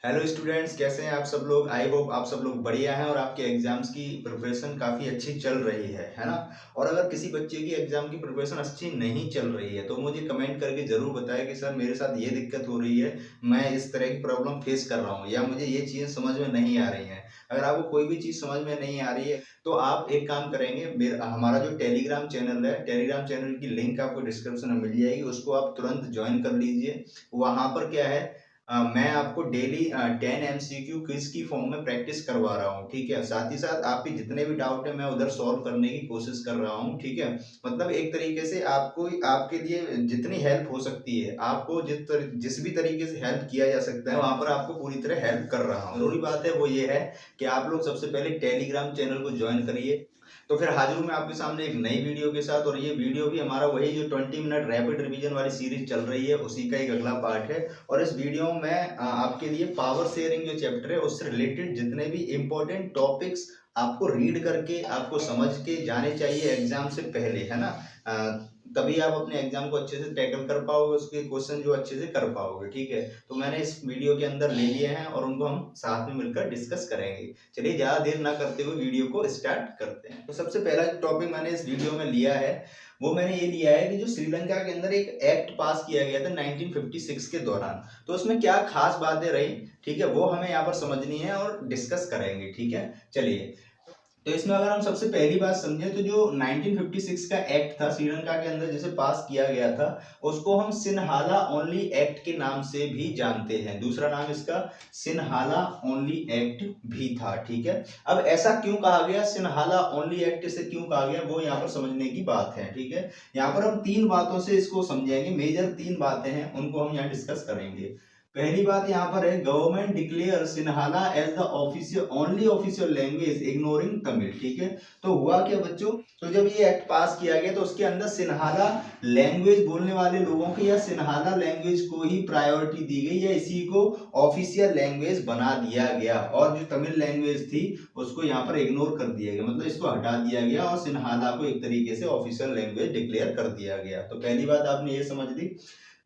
Hello students, कैसे हैं आप सब लोग। आई होप आप सब लोग बढ़िया हैं और आपके एग्जाम्स की प्रिपरेशन काफ़ी अच्छी चल रही है ना। और अगर किसी बच्चे की एग्जाम की प्रिपरेशन अच्छी नहीं चल रही है तो मुझे कमेंट करके ज़रूर बताएं कि सर मेरे साथ ये दिक्कत हो रही है, मैं इस तरह की प्रॉब्लम फेस कर रहा हूँ या मुझे ये चीज़ें समझ में नहीं आ रही हैं। अगर आपको कोई भी चीज़ समझ में नहीं आ रही है तो आप एक काम करेंगे, मेरा हमारा जो टेलीग्राम चैनल है, टेलीग्राम चैनल की लिंक आपको डिस्क्रिप्शन में मिल जाएगी, उसको आप तुरंत ज्वाइन कर लीजिए। वहाँ पर क्या है, मैं आपको डेली 10 एमसीक्यू क्विज की फॉर्म में प्रैक्टिस करवा रहा हूँ, ठीक है। साथ ही साथ आपके जितने भी डाउट है मैं उधर सॉल्व करने की कोशिश कर रहा हूँ, ठीक है। मतलब एक तरीके से आपको आपके लिए जितनी हेल्प हो सकती है, आपको जिस भी तरीके से हेल्प किया जा सकता है वहां पर आपको पूरी तरह हेल्प कर रहा हूँ। जरूरी बात है वो ये है कि आप लोग सबसे पहले टेलीग्राम चैनल को ज्वाइन करिए। तो फिर हाजिर हूँ मैं आपके सामने एक नई वीडियो के साथ, और ये वीडियो भी हमारा वही जो 20 मिनट रैपिड रिवीजन वाली सीरीज चल रही है उसी का एक अगला पार्ट है। और इस वीडियो में मैं आपके लिए पावर शेयरिंग जो चैप्टर है उससे रिलेटेड जितने भी इंपॉर्टेंट टॉपिक्स आपको रीड करके आपको समझ के जाने चाहिए एग्जाम से पहले, है ना। तभी आप अपने एग्जाम को अच्छे से टैकल कर पाओगे, उसके क्वेश्चन जो अच्छे से कर पाओगे, ठीक है। तो मैंने इस वीडियो के अंदर ले लिए हैं और उनको हम साथ में मिलकर डिस्कस करेंगे। चलिए ज्यादा देर ना करते हुए वीडियो को स्टार्ट करते हैं। तो सबसे पहला टॉपिक मैंने इस वीडियो में लिया है वो मैंने ये लिया है कि जो श्रीलंका के अंदर एक एक्ट पास किया गया था 1956 के दौरान, तो उसमें क्या खास बातें रही, ठीक है, वो हमें यहाँ पर समझनी है और डिस्कस करेंगे, ठीक है। चलिए, तो इसमें अगर हम सबसे पहली बात समझे तो जो 1956 का एक्ट था श्रीलंका के अंदर जिसे पास किया गया था, उसको हम सिन्हाला ओनली एक्ट के नाम से भी जानते हैं। दूसरा नाम इसका सिन्हाला ओनली एक्ट भी था, ठीक है। अब ऐसा क्यों कहा गया, सिन्हाला ओनली एक्ट से क्यों कहा गया, वो यहाँ पर समझने की बात है, ठीक है। यहाँ पर हम तीन बातों से इसको समझेंगे, मेजर तीन बातें हैं उनको हम यहाँ डिस्कस करेंगे। पहली बात यहाँ पर है, government declare Sinhala as the official only official language ignoring Tamil, ठीक है। तो हुआ क्या बच्चों, तो जब ये एक्ट पास किया गया तो उसके अंदर सिन्हाला लैंग्वेज बोलने वाले लोगों की या सिन्हाला लैंग्वेज को ही प्रायोरिटी दी गई या इसी को ऑफिशियल लैंग्वेज बना दिया गया, और जो तमिल लैंग्वेज थी उसको यहाँ पर इग्नोर कर दिया गया, मतलब इसको हटा दिया गया और सिन्हाला को एक तरीके से ऑफिशियल लैंग्वेज डिक्लेयर कर दिया गया। तो पहली बात आपने ये समझ ली।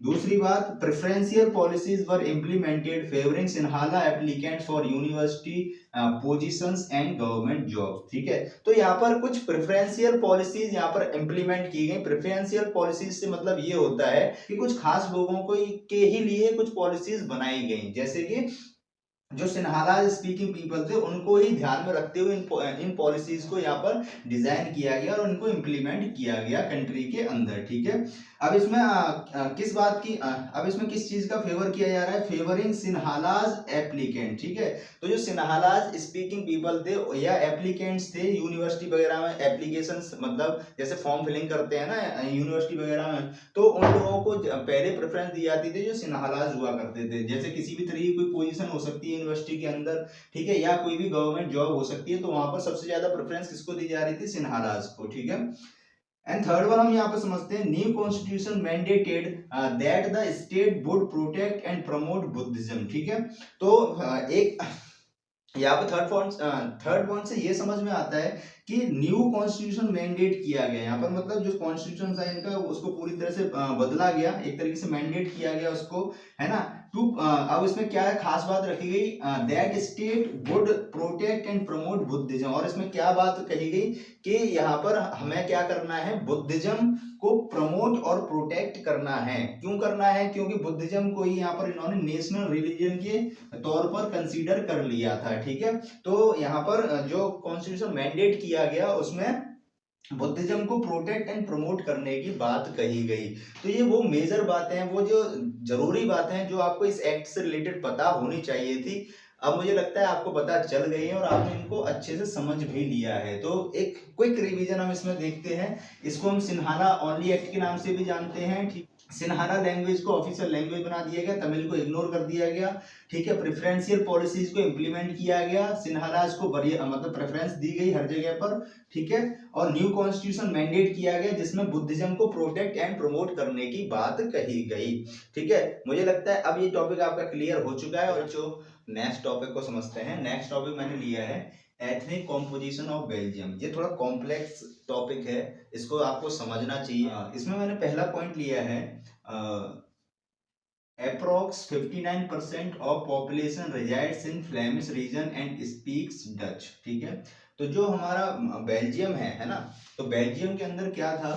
दूसरी बात, preferential policies were implemented favouring Sinhala applicant for university positions and government jobs, ठीक है। तो यहाँ पर कुछ प्रेफरेंशियल पॉलिसीज यहाँ पर इम्प्लीमेंट की गई। प्रेफरेंशियल पॉलिसीज से मतलब ये होता है कि कुछ खास लोगों को के ही लिए कुछ पॉलिसीज बनाई गई, जैसे कि जो सिन्हाला स्पीकिंग पीपल थे उनको ही ध्यान में रखते हुए इन पॉलिसीज को यहाँ पर डिजाइन किया गया और उनको इम्प्लीमेंट किया गया कंट्री के अंदर, ठीक है। अब इसमें किस बात की अब इसमें किस चीज का फेवर किया जा रहा है, फेवरिंग सिन्हालाज एप्लीकेंट, ठीक है। तो जो सिन्हालाज स्पीकिंग पीपल थे या एप्लीकेंट्स थे यूनिवर्सिटी वगैरह में, एप्लीकेशन मतलब जैसे फॉर्म फिलिंग करते हैं ना यूनिवर्सिटी वगैरह में, तो उन लोगों को पहले प्रेफरेंस दी जाती थी जो सिन्हालाज हुआ करते थे। जैसे किसी भी तरह की कोई पोजीशन हो सकती है यूनिवर्सिटी के अंदर, ठीक है, या कोई भी गवर्नमेंट जॉब हो सकती है, तो वहां पर सबसे ज्यादा प्रेफरेंस किसको दी जा रही थी, सिन्हालाज को, ठीक है। एंड थर्ड वन हम यहाँ पे समझते हैं, new constitution mandated that the state would protect and promote Buddhism, ठीक है। तो एक यहाँ पे थर्ड पॉइंट से ये समझ में आता है कि न्यू कॉन्स्टिट्यूशन मैंडेट किया गया। यहाँ पर मतलब जो कॉन्स्टिट्यूशन था इनका उसको पूरी तरह से बदला गया, एक तरीके से मैंडेट किया गया उसको, है ना। टू अब इसमें क्या है, खास बात रखी गई, that state would protect and promote Buddhism, और इसमें क्या बात कही गई कि यहाँ पर हमें क्या करना है, बुद्धिज्म को प्रमोट और प्रोटेक्ट करना है। क्यों करना है, क्योंकि बुद्धिज्म को ही यहाँ पर इन्होंने नेशनल रिलीजन के तौर पर कंसीडर कर लिया था, ठीक है। तो यहाँ पर जो कॉन्स्टिट्यूशन मैंडेट किया गया उसमें बुद्धिज्म को प्रोटेक्ट एंड प्रमोट करने की बात कही गई। तो ये वो मेजर बातें हैं, वो जो जरूरी बातें हैं जो आपको इस एक्ट से रिलेटेड पता होनी चाहिए थी। अब मुझे लगता है आपको पता चल गई है और आपने इनको अच्छे से समझ भी लिया है। तो एक क्विक रिवीजन हम इसमें देखते हैं। इसको हम सिन्हाला ओनली एक्ट के नाम से भी जानते हैं, ठीक। सिन्हाला लैंग्वेज को ऑफिशियल लैंग्वेज बना दिया गया, तमिल को इग्नोर कर दिया गया, ठीक है। प्रेफरेंशियल पॉलिसीज को इंप्लीमेंट किया गया, सिन्हालाज को मतलब प्रेफरेंस दी गई हर जगह पर, ठीक है। और न्यू कॉन्स्टिट्यूशन मैंडेट किया गया जिसमें बुद्धिज्म को प्रोटेक्ट एंड प्रमोट करने की बात कही गई, ठीक है। मुझे लगता है अब ये टॉपिक आपका क्लियर हो चुका है। और जो नेक्स्ट टॉपिक को समझते हैं, नेक्स्ट टॉपिक मैंने लिया है एथनिक कॉम्पोजिशन ऑफ बेल्जियम। ये थोड़ा कॉम्प्लेक्स टॉपिक है, इसको आपको समझना चाहिए। इसमें मैंने पहला पॉइंट लिया है approx 59% of population resides in Flemish region and speaks Dutch. ठीक है, तो जो हमारा बेल्जियम है ना, तो बेल्जियम के अंदर क्या था,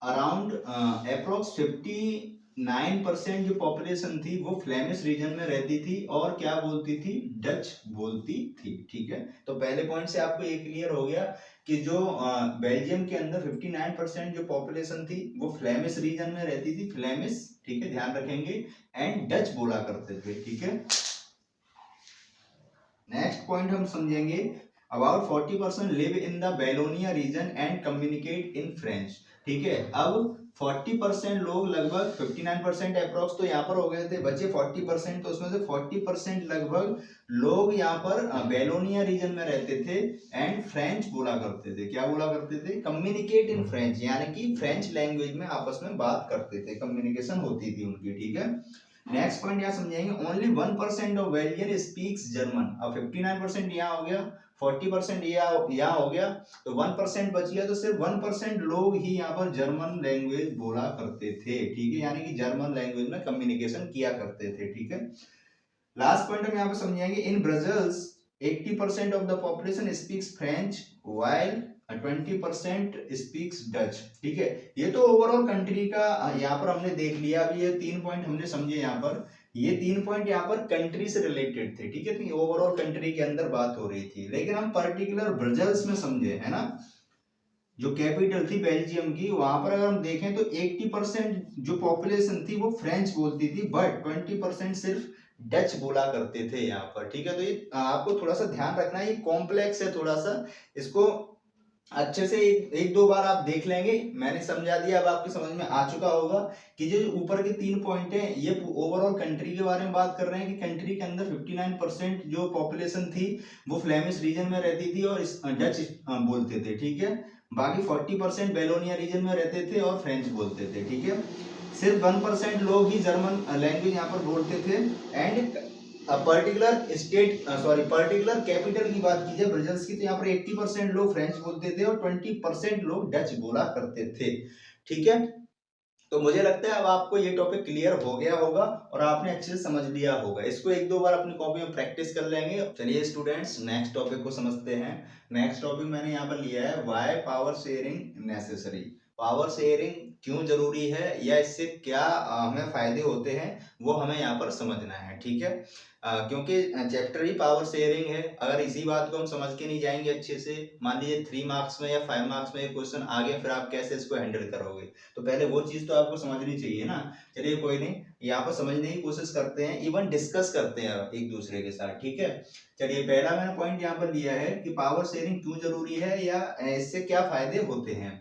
अराउंड अप्रोक्स 59% जो पॉपुलेशन थी वो फ्लेमिश रीजन में रहती थी और क्या बोलती थी, डच बोलती थी। ठीक है, तो पहले पॉइंट से आपको ये क्लियर हो गया कि जो बेल्जियम के अंदर 59% जो पॉपुलेशन थी वो फ्लेमिश रीजन में रहती थी, फ्लेमिश, ठीक है, ध्यान रखेंगे, एंड डच बोला करते थे। ठीक है, नेक्स्ट पॉइंट हम समझेंगे, about 40% live in the Wallonia region and communicate in French. ठीक है, अब 40% लोग, लगभग 59% अप्रोक्स तो यहाँ पर हो गए थे, बचे 40%, तो उसमें से 40% लगभग लोग यहाँ पर बेलोनिया रीजन में रहते थे एंड फ्रेंच बोला करते थे। क्या बोला करते थे, कम्युनिकेट इन फ्रेंच, यानी कि फ्रेंच लैंग्वेज में आपस में बात करते थे, कम्युनिकेशन होती थी उनकी। ठीक है, नेक्स्ट पॉइंट यहाँ समझेंगे, only 1% of Belgian speaks German. अब 59% यहाँ हो गया, 40% यहाँ हो गया, तो 1% बच गया, तो सिर्फ 1% लोग ही यहाँ पर जर्मन लैंग्वेज बोला करते थे। ठीक है, यानी कि जर्मन लैंग्वेज में कम्युनिकेशन किया करते थे। ठीक है, लास्ट पॉइंट हम यहाँ पर समझेंगे, इन ब्राजील्स 80% of the population speaks French while 20% speaks Dutch. ठीक है, ये तो ओवरऑल कंट्री का यहाँ पर हमने देख लिया। अभी ये 3 पॉइंट हमने समझे यहाँ पर, ये 3 पॉइंट यहाँ पर कंट्री से रिलेटेड थे। ठीक है, तो ओवरऑल कंट्री के अंदर बात हो रही थी, लेकिन हम पर्टिकुलर ब्राजील्स में समझे, है ना, जो कैपिटल थी बेल्जियम की, वहां पर अगर हम देखें तो 80% जो पॉपुलेशन थी वो फ्रेंच बोलती थी, बट 20% सिर्फ डच बोला करते थे यहाँ पर। ठीक है, तो ये आपको थोड़ा सा ध्यान रखना है, ये कॉम्प्लेक्स है थोड़ा सा, इसको अच्छे से एक दो बार आप देख लेंगे, मैंने समझा दिया, अब आपकी समझ में आ चुका होगा कि जो ऊपर के 3 पॉइंट हैं ये ओवरऑल कंट्री के बारे में बात कर रहे हैं कि कंट्री के अंदर 59% जो पॉपुलेशन थी वो फ्लेमिश रीजन में रहती थी और डच बोलते थे। ठीक है, बाकी 40% बेलोनिया रीजन में रहते थे और फ्रेंच बोलते थे। ठीक है, सिर्फ 1% लोग ही जर्मन लैंग्वेज यहाँ पर बोलते थे। And particular state, sorry, particular capital की बात की जाए ब्राजील्स की, तो यहाँ पर 80% लोग फ्रेंच बोलते थे और 20% लोग डच बोला करते थे। ठीक है, तो मुझे लगता है अब आपको ये टॉपिक क्लियर हो गया होगा और आपने अच्छे से समझ लिया होगा। इसको एक दो बार अपनी कॉपी में प्रैक्टिस कर लेंगे। चलिए स्टूडेंट्स, नेक्स्ट टॉपिक को समझते हैं। नेक्स्ट टॉपिक मैंने यहाँ पर लिया है, why power sharing necessary. Power sharing क्यों जरूरी है या इससे क्या हमें फायदे होते हैं, वो हमें यहाँ पर समझना है। ठीक है, क्योंकि चैप्टर ही पावर शेयरिंग है। अगर इसी बात को हम समझ के नहीं जाएंगे अच्छे से, मान लीजिए 3 मार्क्स में या 5 मार्क्स में एक क्वेश्चन आ गया, फिर आप कैसे इसको हैंडल करोगे, तो पहले वो चीज तो आपको समझनी चाहिए ना। चलिए कोई नहीं, यहाँ पर समझने की कोशिश करते हैं, इवन डिस्कस करते हैं एक दूसरे के साथ। ठीक है, चलिए पहला मैंने पॉइंट यहाँ पर लिया है कि पावर शेयरिंग क्यों जरूरी है या इससे क्या फायदे होते हैं।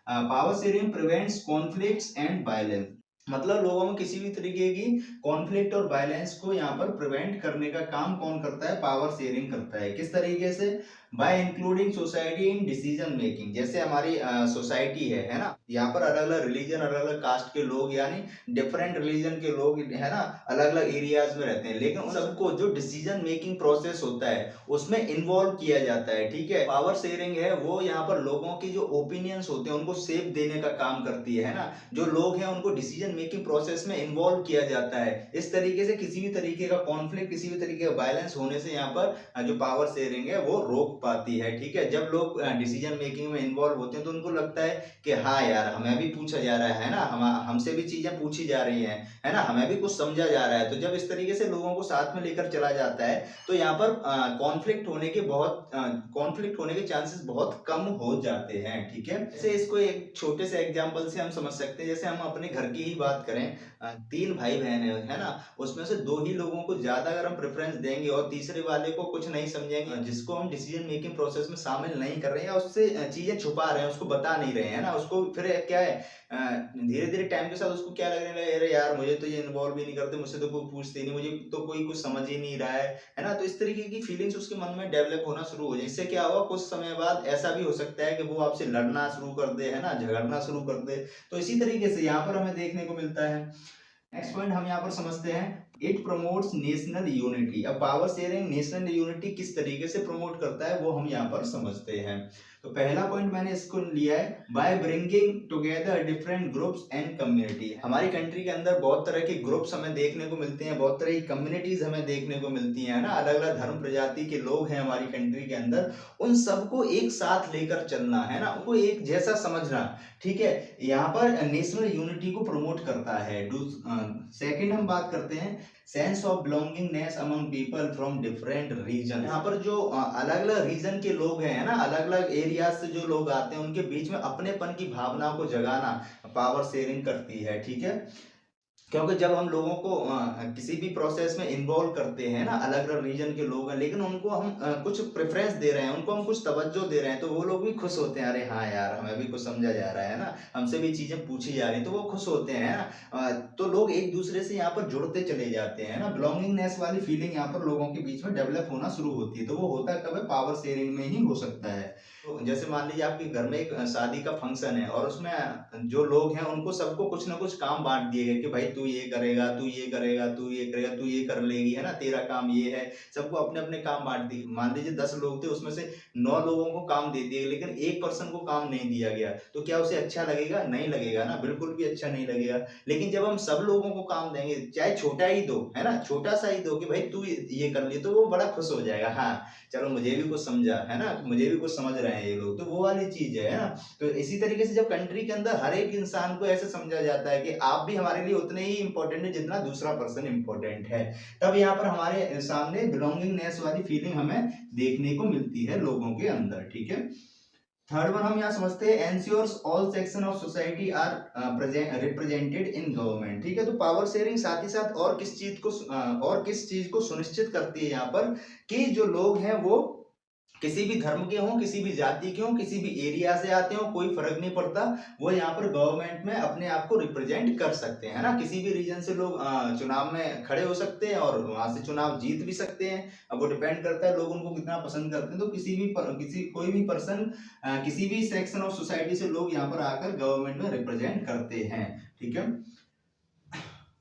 Power sharing prevents conflicts and violence, मतलब लोगों में किसी भी तरीके की कॉन्फ्लिक्ट और वायलेंस को यहाँ पर प्रिवेंट करने का काम कौन करता है, पावर शेयरिंग करता है। किस तरीके से, bye including society in decision making. जैसे हमारी सोसाइटी है ना, यहाँ पर अलग अलग रिलीजन, अलग अलग कास्ट के लोग, यानी डिफरेंट रिलीजन के लोग, है ना, अलग अलग एरियाज में रहते हैं, लेकिन उन सबको जो डिसीजन मेकिंग प्रोसेस होता है उसमें इन्वॉल्व किया जाता है। ठीक है, पावर शेयरिंग है वो यहाँ पर लोगों की जो ओपिनियंस होते हैं उनको शेप देने का काम करती है ना, जो लोग हैं उनको डिसीजन मेकिंग प्रोसेस में इन्वॉल्व किया जाता है। इस तरीके से किसी भी तरीके का कॉन्फ्लिक्ट, किसी भी तरीके का वायलेंस होने से यहाँ पर जो पावर शेयरिंग है वो रोक पाती है। ठीक है, जब लोग डिसीजन मेकिंग में इन्वॉल्व होते हैं तो उनको लगता है कि हाँ यार, हमें भी पूछा जा रहा है ना, हमसे भी चीजें पूछी जा रही हैं, है ना, हमें भी कुछ समझा जा रहा है। तो जब इस तरीके से लोगों को साथ में लेकर चला जाता है तो यहाँ पर कॉन्फ्लिक्ट होने के चांसेस बहुत कम हो जाते हैं। ठीक है, जैसे इसको एक छोटे से एग्जांपल से हम समझ सकते हैं। जैसे हम अपने घर की ही बात करें, 3 भाई बहन है ना, उसमें से 2 ही लोगों को ज्यादा अगर हम प्रेफरेंस देंगे और तीसरे वाले को कुछ नहीं समझेंगे, जिसको हम डिसीजन मेकिंग प्रोसेस में शामिल नहीं कर रहे हैं या उससे चीजें छुपा रहे हैं, उसको बता नहीं रहे हैं ना, उसको फिर क्या है, धीरे धीरे टाइम के साथ उसको क्या लगने लगे, अरे यार मुझे तो ये इन्वॉल्व ही नहीं करते, मुझसे तो कोई पूछते ही नहीं, मुझे तो कोई कुछ समझ ही नहीं रहा है ना। तो इस तरीके की फीलिंग्स उसके मन में डेवलप होना शुरू हो जाए। इससे क्या हुआ, कुछ समय बाद ऐसा भी हो सकता है कि वो आपसे लड़ना शुरू कर दे, है ना, झगड़ना शुरू कर दे। तो इसी तरीके से यहाँ पर हमें देखने को मिलता है। नेक्स्ट पॉइंट हम यहाँ पर समझते हैं, इट प्रमोट्स नेशनल यूनिटी। अब पावर शेयरिंग नेशनल यूनिटी किस तरीके से प्रमोट करता है वो हम यहाँ पर समझते हैं। तो पहला पॉइंट मैंने इसको लिया है, by bringing together different groups and community. हमारी कंट्री के अंदर बहुत तरह के ग्रुप्स हमें देखने को मिलते हैं, बहुत तरह की कम्युनिटीज हमें देखने को मिलती हैं ना, अलग अलग धर्म प्रजाति के लोग हैं हमारी कंट्री के अंदर। उन सबको एक साथ लेकर चलना है ना, उनको एक जैसा समझना, ठीक है, यहाँ पर नेशनल यूनिटी को प्रमोट करता है। सेकंड हम बात करते हैं sense of belongingness among people from different region. यहाँ पर जो अलग अलग रीजन के लोग हैं ना, अलग अलग एरिया से जो लोग आते हैं, उनके बीच में अपनेपन की भावना को जगाना पावर शेयरिंग करती है, ठीक है। क्योंकि जब हम लोगों को किसी भी प्रोसेस में इन्वॉल्व करते हैं ना, अलग अलग रीजन के लोग हैं, लेकिन उनको हम कुछ प्रेफरेंस दे रहे हैं, उनको हम कुछ तवज्जो दे रहे हैं, तो वो लोग भी खुश होते हैं, अरे हाँ यार हमें भी कुछ समझा जा रहा है ना, हमसे भी चीजें पूछी जा रही, तो वो खुश होते हैं ना। तो लोग एक दूसरे से यहाँ पर जुड़ते चले जाते हैं ना, बिलोंगिंगनेस वाली फीलिंग यहाँ पर लोगों के बीच में डेवलप होना शुरू होती है। तो वो होता कब है, पावर शेयरिंग में ही हो सकता है। तो जैसे मान लीजिए आपके घर में एक शादी का फंक्शन है, और उसमें जो लोग हैं उनको सबको कुछ ना कुछ काम बांट दिए गए कि भाई तू ये करेगा, तू ये करेगा, तू ये करेगा, तू ये कर लेगी, है ना, तेरा काम ये है। सबको अपने अपने काम बांट दिए। मान लीजिए 10 लोग थे, उसमें से 9 लोगों को काम दे दिए, लेकिन एक पर्सन को काम नहीं दिया गया, तो क्या उसे अच्छा लगेगा? नहीं लगेगा ना, बिल्कुल भी अच्छा नहीं लगेगा। लेकिन जब हम सब लोगों को काम देंगे, चाहे छोटा ही दो, है ना, छोटा सा ही दो कि भाई तू ये कर ले, तो वो बड़ा खुश हो जाएगा, हाँ चलो मुझे भी कुछ समझा, है ना, मुझे भी कुछ समझ रहे हैं ये लोग, तो वो वाली चीज है ना। तो इसी तरीके से जब कंट्री के अंदर हर एक इंसान को ऐसे समझा जाता है कि आप भी हमारे लिए उतने ही इंपॉर्टेंट है जितना दूसरा पर्सन इंपॉर्टेंट है, तब यहाँ पर हमारे सामने बिलोंगिंगनेस वाली फीलिंग हमें देखने को मिलती है लोगों के अंदर, ठीक है। थर्ड वन हम यहाँ समझते हैं ensures all section of society are represented in government, ठीक है। तो पावर शेयरिंग साथ ही साथ और किस चीज को सुनिश्चित करती है यहाँ पर, कि जो लोग हैं वो किसी भी धर्म के हों, किसी भी जाति के हों, किसी भी एरिया से आते हो, कोई फर्क नहीं पड़ता, वो यहाँ पर गवर्नमेंट में अपने आप को रिप्रेजेंट कर सकते हैं ना। किसी भी रीजन से लोग चुनाव में खड़े हो सकते हैं और वहां से चुनाव जीत भी सकते हैं। अब वो डिपेंड करता है लोग उनको कितना पसंद करते हैं। तो कोई भी पर्सन, किसी भी सेक्शन ऑफ सोसाइटी से लोग यहाँ पर आकर गवर्नमेंट में रिप्रेजेंट करते हैं, ठीक है।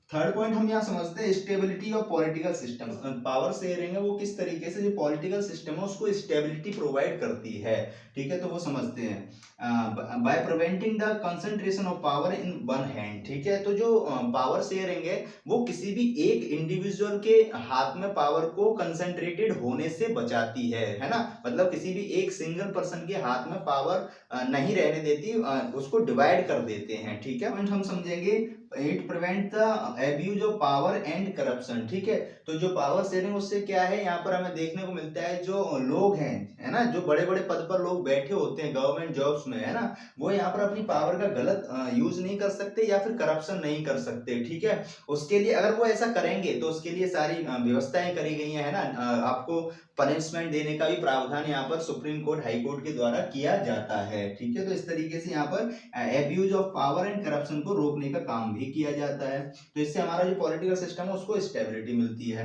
थर्ड पॉइंट हम यहाँ समझते हैं stability of political system. Power sharing है वो किस तरीके से जो पॉलिटिकल सिस्टम है उसको स्टेबिलिटी प्रोवाइड करती है, ठीक है। तो वो समझते हैं by preventing the concentration of power in one hand, ठीक है। तो जो पावर शेयरिंग है वो किसी भी एक इंडिविजुअल के हाथ में पावर को कंसंट्रेटेड होने से बचाती है ना। मतलब किसी भी एक सिंगल पर्सन के हाथ में पावर नहीं रहने देती, उसको डिवाइड कर देते हैं, ठीक है। हम समझेंगे it prevent the abuse of power and corruption, ठीक है। तो जो पावर शेयरिंग उससे क्या है, यहाँ पर हमें देखने को मिलता है जो लोग हैं, है ना, जो बड़े बड़े पद पर लोग बैठे होते हैं गवर्नमेंट जॉब्स में, है ना, वो यहाँ पर अपनी पावर का गलत यूज नहीं कर सकते या फिर करप्शन नहीं कर सकते, ठीक है। उसके लिए अगर वो ऐसा करेंगे तो उसके लिए सारी व्यवस्थाएं करी गई है ना। आपको पनिशमेंट देने का भी प्रावधान यहाँ पर सुप्रीम कोर्ट, हाई कोर्ट के द्वारा किया जाता है, ठीक है। तो इस तरीके से यहाँ पर abuse of power and corruption को रोकने का काम भी किया जाता है। तो इससे हमारा जो पॉलिटिकल सिस्टम है उसको स्टेबिलिटी मिलती है।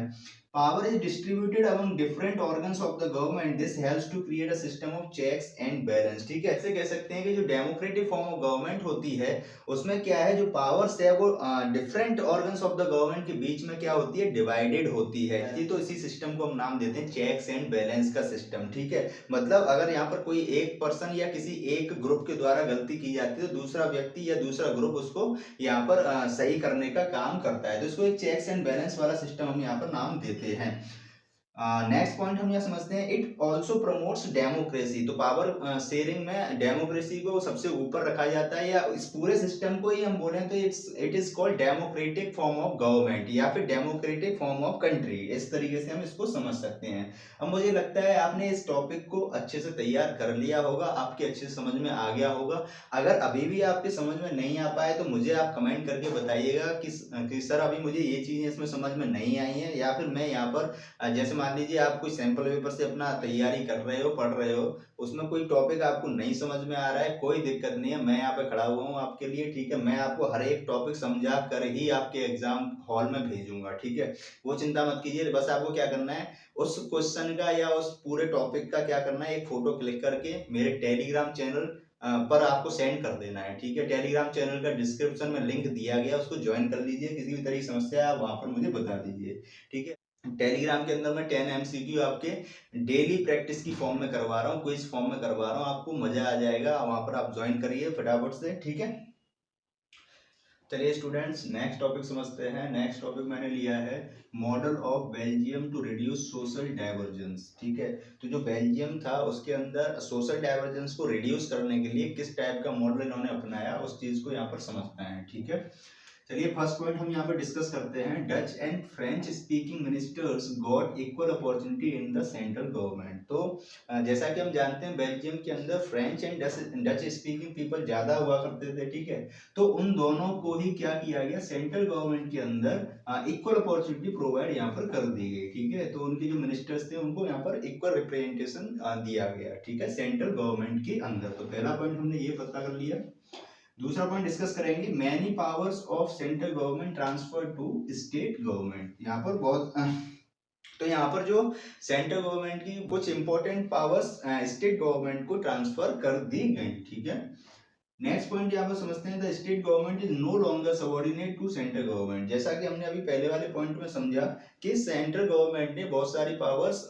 Power is distributed among different organs of the government. This helps to create a system of checks and balance. ठीक है, ऐसे कह सकते हैं कि जो डेमोक्रेटिक फॉर्म ऑफ गवर्नमेंट होती है उसमें क्या है, जो पावर्स है वो different organs of the government के बीच में क्या होती है, डिवाइडेड होती है। तो इसी सिस्टम को हम नाम देते हैं चेक्स एंड बैलेंस का सिस्टम, ठीक है। मतलब अगर यहाँ पर कोई एक पर्सन या किसी एक ग्रुप के द्वारा गलती की जाती है तो दूसरा व्यक्ति या दूसरा ग्रुप उसको यहाँ पर सही करने का काम करता है। तो इसको एक चेक्स एंड बैलेंस वाला सिस्टम हम यहाँ पर नाम देते हैं। नेक्स्ट पॉइंट हम यहाँ समझते हैं इट ऑल्सो प्रमोट्स डेमोक्रेसी। तो पावर शेयरिंग में डेमोक्रेसी को सबसे ऊपर रखा जाता है, या इस पूरे सिस्टम को ही हम बोले तो it is called democratic form of government या फिर डेमोक्रेटिक फॉर्म ऑफ कंट्री। इस तरीके से हम इसको समझ सकते हैं। अब मुझे लगता है आपने इस टॉपिक को अच्छे से तैयार कर लिया होगा, आपके अच्छे से समझ में आ गया होगा। अगर अभी भी आपके समझ में नहीं आ पाए तो मुझे आप कमेंट करके बताइएगा कि सर अभी मुझे ये चीजें इसमें समझ में नहीं आई हैं, या फिर मैं यहाँ पर जैसे मान लीजिए आप कोई सैंपल पेपर से अपना तैयारी कर रहे हो, पढ़ रहे हो, उसमें कोई टॉपिक आपको नहीं समझ में आ रहा है, कोई दिक्कत नहीं है, मैं यहाँ पे खड़ा हुआ हूँ आपके लिए, ठीक है। मैं आपको हर एक टॉपिक समझा कर ही आपके एग्जाम हॉल में भेजूंगा, ठीक है। वो चिंता मत कीजिए, बस आपको क्या करना है, उस क्वेश्चन का या उस पूरे टॉपिक का क्या करना है, एक फोटो क्लिक करके मेरे टेलीग्राम चैनल पर आपको सेंड कर देना है, ठीक है। टेलीग्राम चैनल का डिस्क्रिप्शन में लिंक दिया गया, उसको ज्वाइन कर लीजिए। किसी भी तरह की समस्या है आप वहां पर मुझे बता दीजिए, ठीक है। टेलीग्राम के अंदर मैं 10 MCQ आपके डेली प्रैक्टिस की फॉर्म में करवा रहा हूँ, क्विज फॉर्म में करवा रहा हूँ, आपको मजा आ जाएगा। वहां पर आप ज्वाइन करिए फटाफट से, ठीक है। चलिए स्टूडेंट्स नेक्स्ट टॉपिक समझते हैं। नेक्स्ट टॉपिक मैंने लिया है model of Belgium to reduce social divergence, ठीक है। तो जो बेल्जियम था उसके अंदर सोशल डाइवर्जेंस को रिड्यूस करने के लिए किस टाइप का मॉडल इन्होंने अपनाया, उस चीज को यहाँ पर समझते हैं, ठीक है। चलिए फर्स्ट पॉइंट हम यहाँ पर डिस्कस करते हैं। Dutch and French speaking ministers got equal opportunity in the central government. तो जैसा कि हम जानते हैं बेल्जियम के अंदर French and Dutch speaking people ज्यादा हुआ करते थे, ठीक है। तो उन दोनों को ही क्या किया गया, सेंट्रल गवर्नमेंट के अंदर इक्वल अपॉर्चुनिटी प्रोवाइड यहाँ पर कर दी गई, ठीक है। तो उनके जो मिनिस्टर्स थे उनको यहाँ पर इक्वल रिप्रेजेंटेशन दिया गया, ठीक है, सेंट्रल गवर्नमेंट के अंदर। तो पहला पॉइंट हमने ये पता कर लिया। दूसरा पॉइंट डिस्कस करेंगे, many powers of central government transfer to state government. यहाँ पर बहुत तो यहाँ पर जो सेंट्रल गवर्नमेंट की कुछ इंपॉर्टेंट पावर्स स्टेट गवर्नमेंट को ट्रांसफर कर दी गई, ठीक है। नेक्स्ट पॉइंट यहाँ पर समझते हैं, the state government is no longer subordinate to central government. जैसा कि हमने अभी पहले वाले पॉइंट में समझा कि सेंट्रल गवर्नमेंट ने बहुत सारी पावर्स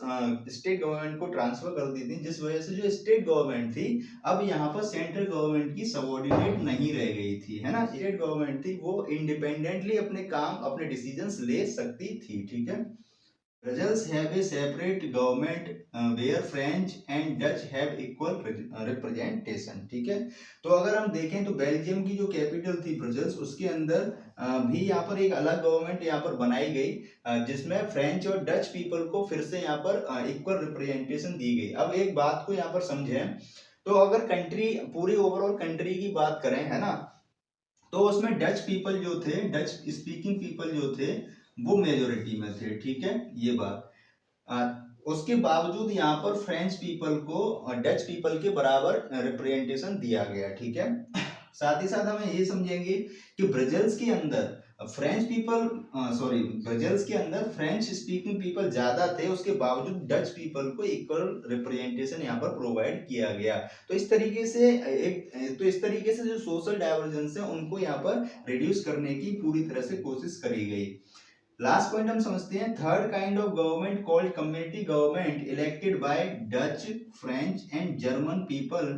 स्टेट गवर्नमेंट को ट्रांसफर कर दी थी, जिस वजह से जो स्टेट गवर्नमेंट थी अब यहाँ पर सेंट्रल गवर्नमेंट की सबऑर्डिनेट नहीं रह गई थी, है ना। स्टेट गवर्नमेंट थी वो इंडिपेंडेंटली अपने काम अपने डिसीजंस ले सकती थी, ठीक है। Brussels have a separate government where French and Dutch have equal representation, ठीक है। तो अगर हम देखें तो बेल्जियम की जो कैपिटल थी ब्रसेल्स, उसके अंदर भी यहाँ पर एक अलग गवर्नमेंट यहाँ पर बनाई गई जिसमें फ्रेंच और डच पीपल को फिर से यहाँ पर इक्वल रिप्रेजेंटेशन दी गई। अब एक बात को यहाँ पर समझें, तो अगर कंट्री पूरी ओवरऑल कंट्री की बात करें, है ना, तो उसमें डच पीपल जो थे, डच स्पीकिंग पीपल जो थे वो मेजोरिटी में थे, ठीक है, ये बात। उसके बावजूद यहाँ पर फ्रेंच पीपल को डच पीपल के बराबर रिप्रेजेंटेशन दिया गया, ठीक है। साथ ही साथ हमें ये समझेंगे कि ब्रसेल्स के अंदर फ्रेंच पीपल ब्रसेल्स के अंदर फ्रेंच स्पीकिंग पीपल ज्यादा थे, उसके बावजूद डच पीपल को इक्वल रिप्रेजेंटेशन यहाँ पर प्रोवाइड किया गया। तो इस तरीके से जो सोशल डाइवर्जेंस है उनको यहाँ पर रिड्यूस करने की पूरी तरह से कोशिश करी गई। लास्ट पॉइंट हम समझते हैं, third kind of government called community government elected by Dutch, French and German people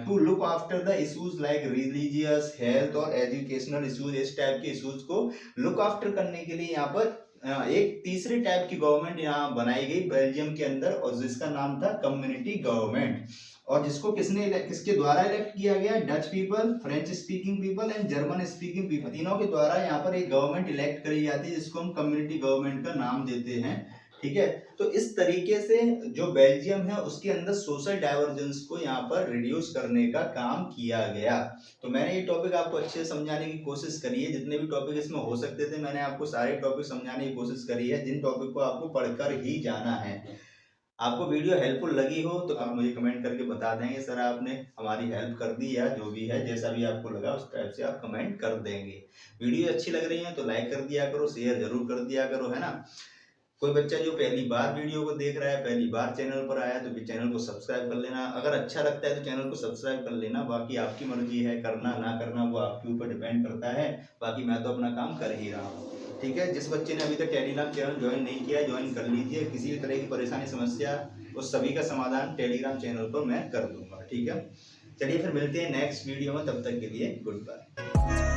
to look after the issues like religious, health और एजुकेशनल इश्यूज। इस टाइप के इश्यूज को लुक आफ्टर करने के लिए यहाँ पर एक तीसरी टाइप की गवर्नमेंट यहाँ बनाई गई बेल्जियम के अंदर, और जिसका नाम था कम्युनिटी गवर्नमेंट। और जिसको किसके द्वारा इलेक्ट किया गया, Dutch people, French speaking people and German speaking people, तीनों के द्वारा यहाँ पर एक गवर्नमेंट इलेक्ट करी जाती है जिसको हम कम्युनिटी गवर्नमेंट का नाम देते हैं, ठीक है। तो इस तरीके से जो बेल्जियम है उसके अंदर सोशल डाइवर्जेंस को यहाँ पर रिड्यूस करने का काम किया गया। तो मैंने ये टॉपिक आपको अच्छे से समझाने की कोशिश करी है, जितने भी टॉपिक इसमें हो सकते थे मैंने आपको सारे टॉपिक समझाने की कोशिश करी है, जिन टॉपिक को आपको पढ़कर ही जाना है। आपको वीडियो हेल्पफुल लगी हो तो आप मुझे कमेंट करके बता देंगे सर आपने हमारी हेल्प कर दी, या जो भी है जैसा भी आपको लगा उस टाइप से आप कमेंट कर देंगे। वीडियो अच्छी लग रही है तो लाइक कर दिया करो, शेयर जरूर कर दिया करो, है ना। कोई बच्चा जो पहली बार वीडियो को देख रहा है, पहली बार चैनल पर आया, तो भी चैनल को सब्सक्राइब कर लेना। अगर अच्छा लगता है तो चैनल को सब्सक्राइब कर लेना, बाकी आपकी मर्जी है, करना ना करना वो आपके ऊपर डिपेंड करता है। बाकी मैं तो अपना काम कर ही रहा हूँ, ठीक है। जिस बच्चे ने अभी तक टेलीग्राम चैनल ज्वाइन नहीं किया ज्वाइन कर लीजिए। किसी भी तरह की परेशानी समस्या उस सभी का समाधान टेलीग्राम चैनल पर मैं कर दूंगा, ठीक है। चलिए फिर मिलते हैं नेक्स्ट वीडियो में, तब तक के लिए गुड बाय।